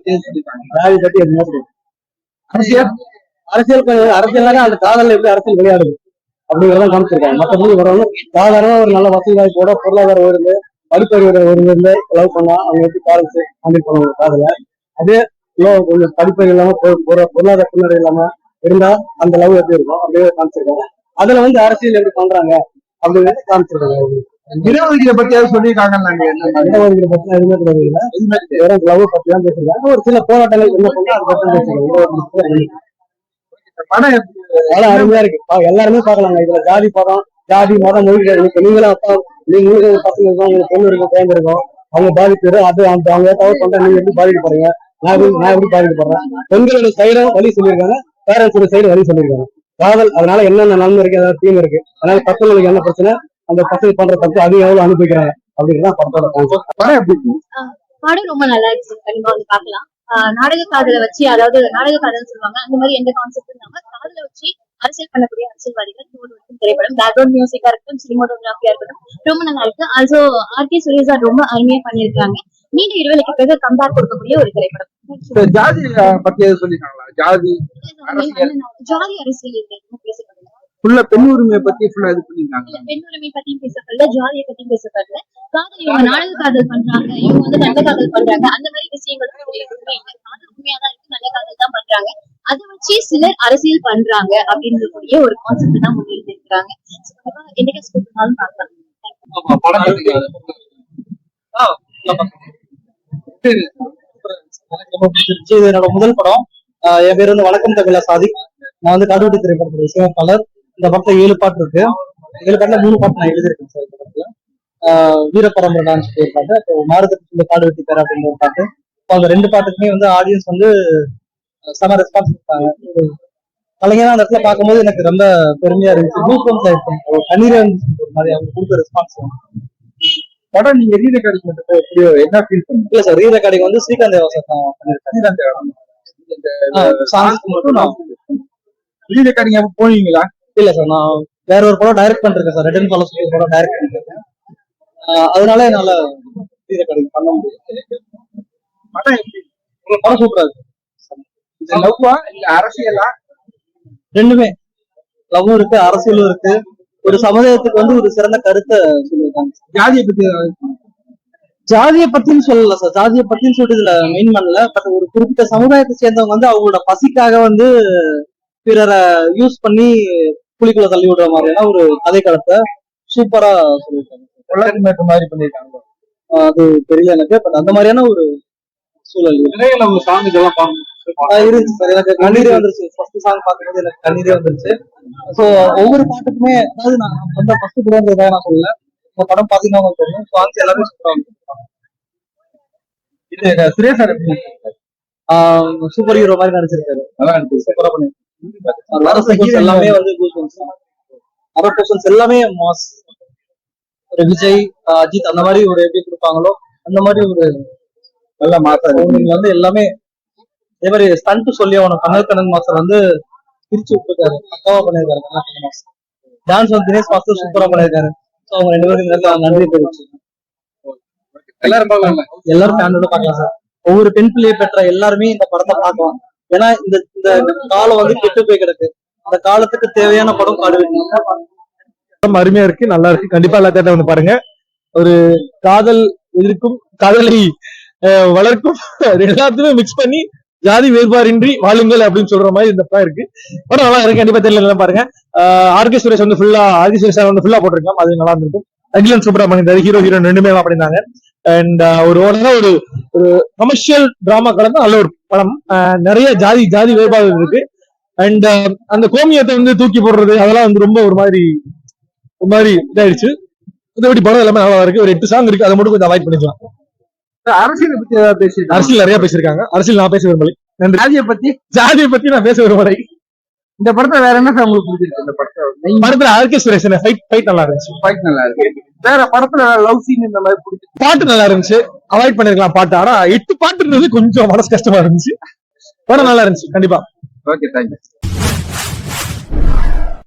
பத்தி சொல்லிருக்காங்க. ஜாதி பத்தி எதுவுமே தெரியாது. அரசியல் அந்த காதல்ல எப்படி அரசியல் விளையாடுது அப்படிங்கிறத காமிச்சிருக்காங்க. மற்றபடி வரவங்க சாதாரண ஒரு நல்ல வசதி வாய்ப்போட பொருளாதார உயர்ந்து படிப்பறிவு இருந்து லவ் பண்ணா அவங்க எப்படி பேரண்ட்ஸ் ஹேண்டில் பண்ணுவாங்க காதல. அதே கொஞ்சம் படிப்பறிவு இல்லாம பொருளாதார பின்னடை இல்லாம இருந்தா அந்த லவ் எப்படி இருக்கும் அப்படியே காமிச்சிருக்காங்க. அதுல அரசியல் எப்படி பண்றாங்க அப்படின்னு காமிச்சிருக்காங்க. இடஒதுக்கீடு பத்தியாவது சொல்லியிருக்காங்க. இடஒதுக்கீடு பத்தி எதுவுமே கிடையாது, வெறும் லவ் பத்தி தான் பேசிருக்காங்க. ஒரு சில போராட்டங்கள் என்ன பண்ணா அது பத்தி பேசிருக்காங்க. படம் அருமையா இருக்கு, எல்லாருமே பாக்கலாங்க. இதுல ஜாதி படம் ஜாதி மதம் மொழி நீங்களும் அப்பா நீங்க பசங்க இருக்கும், உங்களுக்கு பொண்ணு இருக்கும், குழந்தை இருக்கும், அவங்க பாதிப்பு அது அவங்க தவிர பண்ற நீங்க எப்படி பாதிக்கப்படுறீங்க, நான் எப்படி பாதிக்கப்படுறேன். பெண்களோட சைடும் வழி சொல்லியிருக்காங்க, பேரண்ட்ஸோட சைடு வழி சொல்லியிருக்காங்க. காதல் அதனால என்னென்ன நன்மை இருக்கு, அதாவது தீமை இருக்கு, அதனால பசங்களுக்கு என்ன பிரச்சனை, அந்த பசங்க பண்ற தப்பு அது எவ்வளவு அனுபவிக்கிறாங்க அப்படிங்கிறதான் படத்தோட கான்செப்ட். படம் எப்படி படம் ரொம்ப நல்லா இருக்கு, கண்டிப்பா பாக்கலாம். நாடக காதலை வச்சு, அதாவது நாடக காதல் சொல்லுவாங்க, அந்த மாதிரி எந்த கான்செப்ட் இல்லாம காதலை வச்சு அரசியல் பண்ணக்கூடிய அரசியல்வாதிகள் திரைப்படம். பேக்ரவுண்ட் மியூசிக்கா இருக்கட்டும், சினிமோட்டோகிராஃபியா இருக்கட்டும், ரொம்ப நல்லா இருக்கு. ஆல்சோ ஆர்கே சுரேஷ் ரொம்ப அருமையா பண்ணிருக்காங்க. நீண்ட இடைவெளிக்கு பிறகு கம்பேக் கொடுக்கக்கூடிய ஒரு திரைப்படம். ஜாதி பத்தி சொல்லிருக்காங்களா? ஜாதி அரசியல் பேசப்படுது. ஃபுல்லா பெண் உரிமையை பத்தி ஃபுல்லா இது பண்ணிருக்காங்க. பெண் உரிமை பத்தியும் பேசப்படல, ஜாதியை பத்தியும் பேசப்படல. காதல் இவங்க நாடக காதல் பண்றாங்க, இவங்க நல்ல காதல் பண்றாங்க, அந்த மாதிரி விஷயங்கள் காதல் உண்மையாதான் இருக்கு, நல்ல காதல் தான் பண்றாங்க. அதை வச்சு சிலர் அரசியல் பண்றாங்க அப்படின்றக்கூடிய ஒரு கான்செப்ட் தான் முன்னிறுத்தி இருக்கிறாங்க. என்னைக்கு பார்க்கலாம். இது என்னோட முதல் படம். என் பேர் வணக்கம் தமிழா சாதிக். நான் காடுவெட்டி திரைப்படத்துடைய இசையமைப்பாளர். இந்த படத்துல 7 பாட்டு இருக்கு. 7 பாட்டுல 3 பாட்டு நான் எழுதியிருக்கேன் சார். இந்த படத்துல வீரப்பரம்பரை டான்ஸ் ஒரு பாட்டு, அப்புறம் மாறுதற்கு காடுவெட்டி பேர் அப்படின்னு ஒரு பாட்டு. அந்த 2 பாட்டுக்குமே ஆடியன்ஸ் செம ரெஸ்பான்ஸ் கொடுத்தாங்க. கலைஞரா அந்த இடத்துல பார்க்கும்போது எனக்கு ரொம்ப பெருமையா இருந்துச்சு. கண்ணீரே இருந்துச்சு ஒரு மாதிரி அவங்க கொடுத்த ரெஸ்பான்ஸ். படம் நீங்க ரீ ரெக்கார்டிங் என்ன ஃபீல் பண்ணுங்க? இல்ல சார், ரீ ரெக்கார்டிங் ஸ்ரீகாந்த் தேவா சார் தான் பண்ணிருக்கேன். ரீ ரெக்கார்டிங் அப்ப போனீங்களா? இல்ல சார், நான் வேற ஒரு படம் டைரக்ட் பண்ணிருக்கேன் சார். ரெட் அண்ட் ஃபாலோ சொல்லி படம் டைரக்ட் பண்ணிருக்கேன். அதனால என்னால ரீ ரெக்கார்டிங் பண்ண முடியும். படம் எப்படி? படம் சூப்பரா இருக்கு. லவ்வா இல்ல அரசியலா? ரெண்டுமே, லவ்வும் இருக்கு, அரசியலும் இருக்கு. ஒரு சமுதாயத்துக்கு ஒரு சிறந்த கருத்தை சொல்லியிருக்காங்க. ஜாதியை பத்தி ஜாதியை பத்தின்னு சொல்லல சார், ஜாதியை பத்தின்னு சொல்லிட்டு இதுல மெயின் பண்ணல. பட் ஒரு குறிப்பிட்ட சமுதாயத்தை சேர்ந்தவங்க அவங்களோட பசிக்காக பிறரை யூஸ் பண்ணி புலிக்குள்ள தள்ளி விடுற மாதிரியான ஒரு கதைக்களத்தை சூப்பரா சொல்லியிருக்காங்க. மாதிரி பண்ணிருக்காங்க. அது தெரியல எனக்கு, பட் அந்த மாதிரியான ஒரு சூழல் சாங் இதெல்லாம் இருந்துச்சு சார். எனக்கு கண்ணீரே வந்துருச்சு. ஃபர்ஸ்ட் சாங் பார்க்கும்போது எனக்கு கண்ணீரே வந்துருச்சு. ஸோ ஒவ்வொரு பாட்டுக்குமே, அதாவது நான் ஃபர்ஸ்ட் படம்ன்றதாக நான் சொல்லல, இந்த படம் பாத்தீங்கன்னா உங்களுக்கு தெரியும். சாங்ஸ் எல்லாமே சூப்பரா இருந்துச்சு. இது சுரேஷ் சார் சூப்பர் ஹீரோ மாதிரி நடிச்சிருக்காரு. நல்லா இருக்கு, சூப்பரா பண்ணி எல்லாமே எல்லாமே மாஸ். ஒரு விஜய், அஜித் அந்த மாதிரி எப்படி கொடுப்பாங்களோ அந்த மாதிரி ஒரு நல்ல மாசம் எல்லாமே. அதே மாதிரி ஸ்டண்ட் சொல்லி அவனை கண்ணன் மாஸ்டர் பிரிச்சு விட்டுருக்காரு, பக்காவா பண்ணிருக்காரு. Kannan master dance Dinesh master சூப்பரா பண்ணிருக்காரு. அவங்க 2 பேரும் நன்றி தெரிவிச்சு. எல்லாரும் ஃபேமிலியோட பார்க்கலாம் சார். ஒவ்வொரு பெண் பிள்ளையை பெற்ற எல்லாருமே இந்த படத்தை பார்க்கலாம். ஏன்னா இந்த காலம் கெட்டு போய் கிடக்கு. அந்த காலத்துக்கு தேவையான படம் காடுவெட்டி. அருமையா இருக்கு, நல்லா இருக்கு. கண்டிப்பா எல்லா தேட்டர் பாருங்க. ஒரு காதல் எதிர்க்கும், காதலை வளர்க்கும், எல்லாத்தையுமே மிக்ஸ் பண்ணி ஜாதி வேறுபாடின்றி வாழுங்கள் அப்படின்னு சொல்ற மாதிரி இந்த படம் இருக்கு. படம் நல்லா இருக்கு, கண்டிப்பா தெரியல பாருங்க. ஆர்கே சுரேஷ் ஃபுல்லா போட்டிருக்கோம், அது நல்லா இருந்திருக்கும். அகிலன் சூப்பரா பண்ணிருந்தாரு, ஹீரோ ஹீரோயின் 2 பேரும் பண்ணிருந்தாங்க. அண்ட் ஒரு கமர்ஷியல் டிராமா கலந்து நல்ல ஒரு படம். நிறைய ஜாதி வேறுபாடுகள் இருக்கு. அண்ட் அந்த கோமியத்தை தூக்கி போடுறது அதெல்லாம் ரொம்ப ஒரு மாதிரி இதாயிடுச்சு. மற்றபடி படம் எல்லாமே நல்லா இருக்கு. ஒரு 8 சாங் இருக்கு, அதை மட்டும் கொஞ்சம் அவாய்ட் பண்ணிக்கலாம். அரசியலை பத்தி ஏதாவது பேசிருக்காங்க? அரசியல் நிறைய பேசியிருக்காங்க. அரசியல் நான் பேச விரும்பலை. ஜாதியை பத்தி நான் பேச விரும்பலை. இந்த படத்தை வேற என்ன உங்களுக்கு பிடிச்சிருக்கு? இந்த படத்துல ஆர்கே சுரேஷ் ஃபைட் நல்லா இருந்துச்சு. ஃபைட் நல்லா இருக்கு. வேற படத்துல லவ் சீன் இந்த மாதிரி பிடிச்சிருக்கு? பாட்டு நல்லா இருந்துச்சு, அவாய்ட் பண்ணிருக்கலாம் பாட்டு. ஆனா 8 பாட்டு இருந்தது கொஞ்சம் மனசு கஷ்டமா இருந்துச்சு. படம் நல்லா இருந்துச்சு கண்டிப்பா. Okay, thank you.